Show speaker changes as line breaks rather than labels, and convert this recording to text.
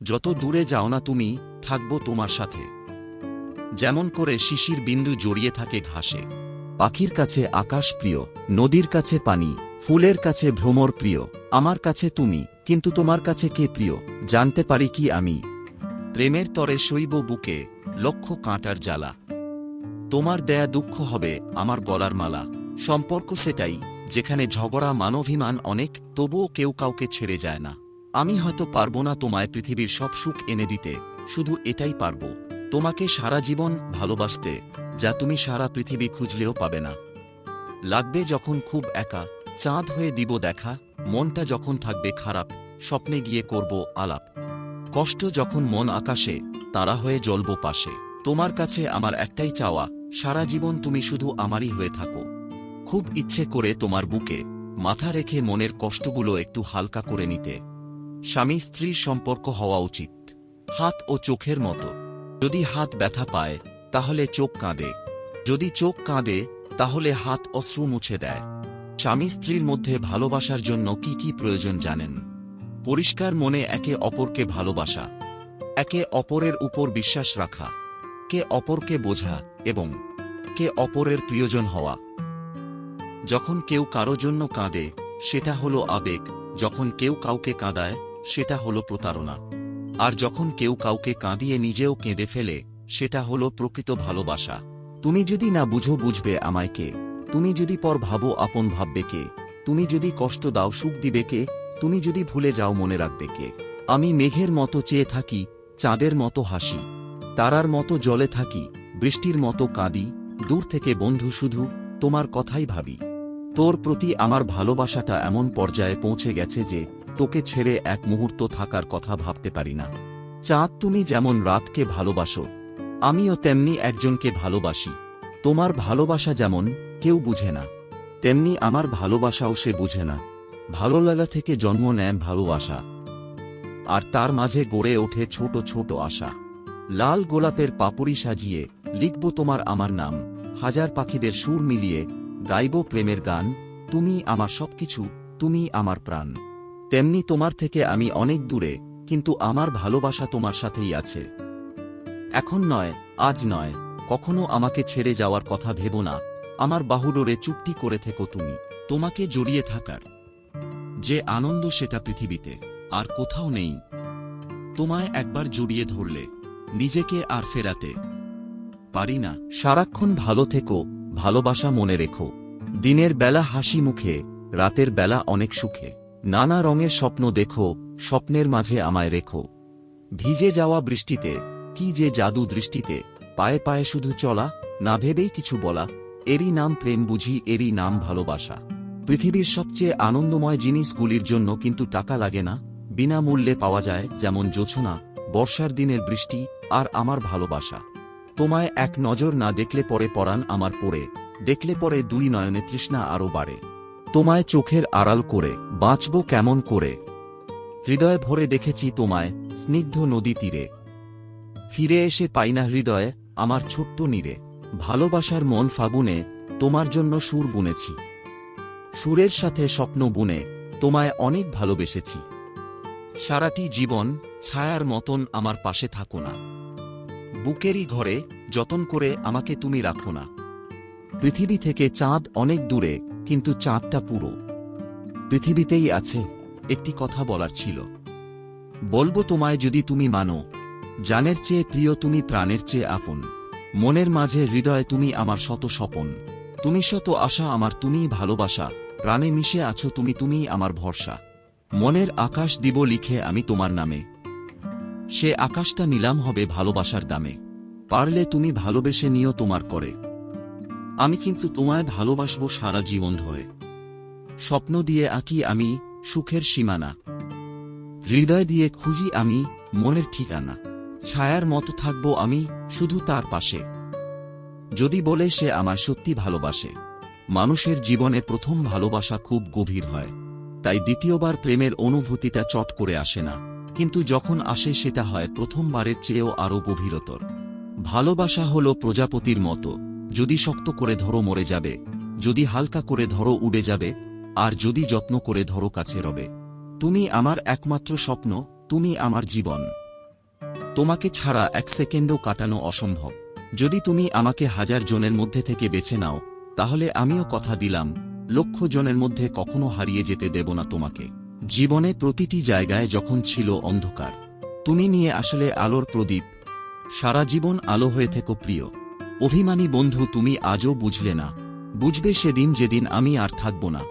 যত দূরে যাও না তুমি, থাকবো তোমার সাথে। যেমন করে শিশির বিন্দু জড়িয়ে থাকে ঘাসে।
পাখির কাছে আকাশ প্রিয়, নদীর কাছে পানি, ফুলের কাছে ভ্রমর প্রিয়। আমার কাছে তুমি, কিন্তু তোমার কাছে কে প্রিয় জানতে পারি কি আমি?
প্রেমের তরে শৈব বুকে লক্ষ কাঁটার জ্বালা। তোমার দেয়া দুঃখ হবে আমার গলার মালা। সম্পর্ক সেটাই, যেখানে ঝগড়া মানভিমান অনেক, তবুও কেউ কাউকে ছেড়ে যায় না। আমি হয়তো পারবো না তোমায় পৃথিবীর সব সুখ এনে দিতে, শুধু এটাই পারবো, তোমাকে সারা জীবন ভালোবাসতে, যা তুমি সারা পৃথিবী খুঁজলেও পাবে না। লাগবে যখন খুব একা, চাঁদ হয়ে দিব দেখা। মনটা যখন থাকবে খারাপ, স্বপ্নে গিয়ে করব আলাপ। কষ্ট যখন মন আকাশে, তারা হয়ে জ্বলব পাশে। তোমার কাছে আমার একটাই চাওয়া, সারা জীবন তুমি শুধু আমারই হয়ে থাকো। খুব ইচ্ছে করে তোমার বুকে মাথা রেখে মনের কষ্টগুলো একটু হালকা করে নিতে। স্বামী স্ত্রীর সম্পর্ক হওয়া উচিত হাত ও চোখের মতো। যদি হাত ব্যথা পায়, তাহলে চোখ কাঁদে। যদি চোখ কাঁদে, তাহলে হাত অশ্রু মুছে দেয়। স্বামী স্ত্রীর মধ্যে ভালোবাসার জন্য কি কি প্রয়োজন জানেন? পরিষ্কার মনে একে অপরকে ভালোবাসা, একে অপরের উপর বিশ্বাস রাখা, কে অপরকে বোঝা এবং কে অপরের প্রিয়জন হওয়া। যখন কেউ কারো জন্য কাঁদে, সেটা হলো আবেগ। যখন কেউ কাউকে কাঁদায়, সেটা হলো প্রতারণা। আর যখন কেউ কাউকে কাঁদিয়ে নিজেও কেঁদে ফেলে, সেটা হলো প্রকৃত ভালোবাসা।
তুমি যদি না বুঝো বুঝবে আমায় কে? তুমি যদি পর ভাবো আপন ভাববে কে? তুমি যদি কষ্ট দাও সুখ দিবে কে? তুমি যদি ভুলে যাও মনে রাখবে কে? আমি মেঘের মতো চেয়ে থাকি, চাঁদের মতো হাসি, তারার মতো জলে থাকি, বৃষ্টির মতো কাঁদি। দূর থেকে বন্ধু শুধু তোমার কথাই ভাবি। তোর প্রতি আমার ভালোবাসাটা এমন পর্যায়ে পৌঁছে গেছে যে তোকে ছেড়ে এক মুহূর্ত থাকার কথা ভাবতে পারি না। চাঁদ তুমি যেমন রাতকে ভালোবাসো, আমিও তেমনি একজনকে ভালোবাসি। তোমার ভালোবাসা যেমন কেউ বুঝে না, তেমনি আমার ভালোবাসাও সে বুঝে না। ভালোলাগা থেকে জন্ম নেয় ভালোবাসা, আর তার মাঝে গড়ে ওঠে ছোট ছোট আশা। লাল গোলাপের পাপড়ি সাজিয়ে লিখব তোমার আমার নাম। হাজার পাখিদের সুর মিলিয়ে গাইব প্রেমের গান। তুমি আমার সবকিছু, তুমি আমার প্রাণ। তেমনি তোমার থেকে আমি অনেক দূরে, কিন্তু আমার ভালোবাসা তোমার সাথেই আছে। এখন নয়, আজ নয়, কখনো আমাকে ছেড়ে যাওয়ার কথা ভেবো না। আমার বাহুডোরে চুপটি করে থেকো তুমি।
তোমাকে জড়িয়ে থাকার যে আনন্দ, সেটা পৃথিবীতে আর কোথাও নেই। তোমায় একবার জড়িয়ে ধরলে নিজেকে আর ফেরাতে পারি না।
সারাক্ষণ ভালো থেকো, ভালোবাসা মনে রেখো। দিনের বেলা হাসি মুখে, রাতের বেলা অনেক সুখে। নানা রঙের স্বপ্ন দেখো, স্বপ্নের মাঝে আমায় রেখো। ভিজে যাওয়া বৃষ্টিতে, কি যে জাদু দৃষ্টিতে। পায়ে পায়ে শুধু চলা, না ভেবেই কিছু বলা। এরই নাম প্রেম বুঝি, এরই নাম ভালোবাসা। পৃথিবীর সবচেয়ে আনন্দময় জিনিসগুলির জন্য কিন্তু টাকা লাগে না। বিনামূল্যে পাওয়া যায়, যেমন জোছনা, বর্ষার দিনের বৃষ্টি আর আমার ভালোবাসা। তোমায় এক নজর না দেখলে পরে পরাণ আমার পড়ে, দেখলে পরে দুই নয়নে তৃষ্ণা আরো বাড়ে। তোমায় চোখের আড়াল করে বাঁচব কেমন করে? হৃদয়ে ভরে দেখেছি তোমায় স্নিগ্ধ নদী তীরে। ফিরে এসে পাই না হৃদয়ে আমার ছোট্ট নীরে। ভালোবাসার মন ফাগুনে তোমার জন্য সুর বুনেছি। সুরের সাথে স্বপ্ন বুনে তোমায় অনেক ভালোবেসেছি।
সারাটি জীবন ছায়ার মতন আমার পাশে থাকো না। বুকেরই ঘরে যতন করে আমাকে তুমি রাখো না।
পৃথিবী থেকে চাঁদ অনেক দূরে, কিন্তু চাঁদটা পুরো পৃথিবীতেই আছে।
একটি কথা বলার ছিল, বলবো তোমায় যদি তুমি মানো। জানের চেয়ে প্রিয় তুমি, প্রাণের চেয়ে আপন। মনের মাঝে হৃদয়ে তুমি আমার শত স্বপন। তুমি শত আশা আমার, তুমিই ভালোবাসা। প্রাণে মিশে আছো তুমি, তুমিই আমার ভরসা। মনের আকাশ দিব লিখে আমি তোমার নামে। সে আকাশটা নিলাম হবে ভালোবাসার দামে। পারলে তুমি ভালোবেসে নিও তোমার করে। আমি কিন্তু তোমায় ভালোবাসবো সারা জীবন ধরে। স্বপ্ন দিয়ে আঁকি আমি সুখের সীমানা। হৃদয় দিয়ে খুঁজি আমি মনের ঠিকানা। ছায়ার মতো থাকবো আমি শুধু তার পাশে, যদি বলে সে আমার সত্যি ভালোবাসে। মানুষের জীবনে প্রথম ভালোবাসা খুব গভীর হয়, তাই দ্বিতীয়বার প্রেমের অনুভূতিটা চট করে আসে না। কিন্তু যখন আসে, সেটা হয় প্রথমবারের চেয়েও আরও গভীরতর। ভালোবাসা হলো প্রজাপতির মতো, যদি শক্ত করে ধরো মরে যাবে, যদি হালকা করে ধরো উড়ে যাবে, আর যদি যত্ন করে ধরো কাছে রবে। তুমি আমার একমাত্র স্বপ্ন, তুমি আমার জীবন।
তোমাকে ছাড়া এক সেকেন্ডও কাটানো অসম্ভব। যদি তুমি আমাকে 1000 জনের মধ্যে থেকে বেছে নাও, তাহলে আমিও কথা দিলাম, লক্ষ জনের মধ্যে কখনো হারিয়ে যেতে দেব না তোমাকে। জীবনে প্রতিটি জায়গায় যখন ছিল অন্ধকার, তুমি নিয়ে আসলে আলোর প্রদীপ। সারা জীবন আলো হয়ে থেকো প্রিয়। অভিমানী বন্ধু, তুমি আজও বুঝলে না। বুঝবে সেদিন, যেদিন আমি আর থাকব না।